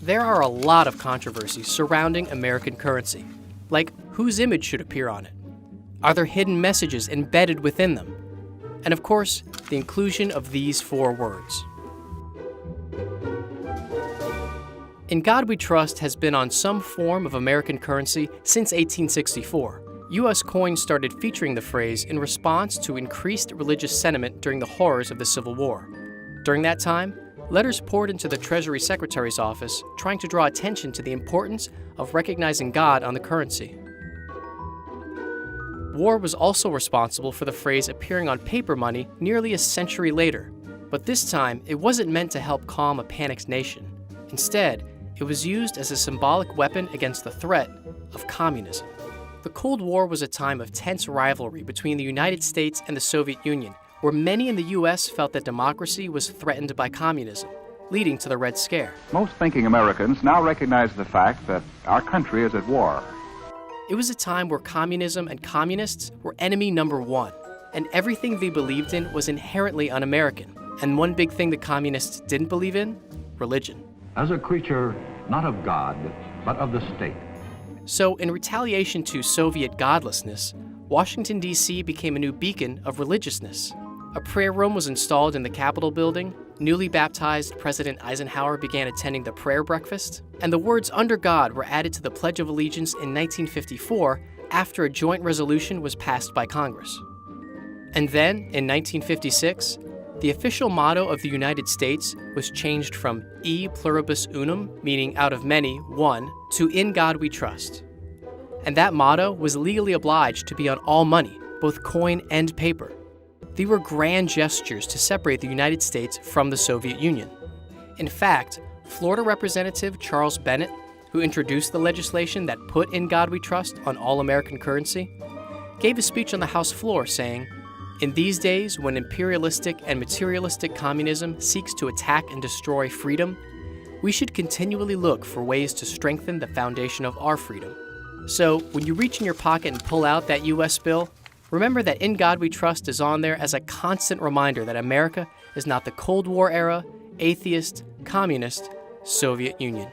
There are a lot of controversies surrounding American currency, like whose image should appear on it? Are there hidden messages embedded within them? And of course, the inclusion of these 4 words. In God We Trust has been on some form of American currency since 1864. U.S. coins started featuring the phrase in response to increased religious sentiment during the horrors of the Civil War. During that time, letters poured into the Treasury Secretary's office trying to draw attention to the importance of recognizing God on the currency. War was also responsible for the phrase appearing on paper money nearly a century later, but this time it wasn't meant to help calm a panicked nation. Instead, it was used as a symbolic weapon against the threat of communism. The Cold War was a time of tense rivalry between the United States and the Soviet Union, where many in the U.S. felt that democracy was threatened by communism, leading to the Red Scare. Most thinking Americans now recognize the fact that our country is at war. It was a time where communism and communists were enemy number 1, and everything they believed in was inherently un-American. And one big thing the communists didn't believe in? Religion. As a creature not of God, but of the state. So, in retaliation to Soviet godlessness, Washington, D.C. became a new beacon of religiousness. A prayer room was installed in the Capitol building, newly baptized President Eisenhower began attending the prayer breakfast, and the words "Under God" were added to the Pledge of Allegiance in 1954 after a joint resolution was passed by Congress. And then, in 1956, the official motto of the United States was changed from E pluribus unum, meaning out of many, one, to In God We Trust. And that motto was legally obliged to be on all money, both coin and paper. They were grand gestures to separate the United States from the Soviet Union. In fact, Florida Representative Charles Bennett, who introduced the legislation that put In God We Trust on all American currency, gave a speech on the House floor saying, "In these days when imperialistic and materialistic communism seeks to attack and destroy freedom, we should continually look for ways to strengthen the foundation of our freedom. So, when you reach in your pocket and pull out that U.S. bill, remember that In God We Trust is on there as a constant reminder that America is not the Cold War era, atheist, communist Soviet Union."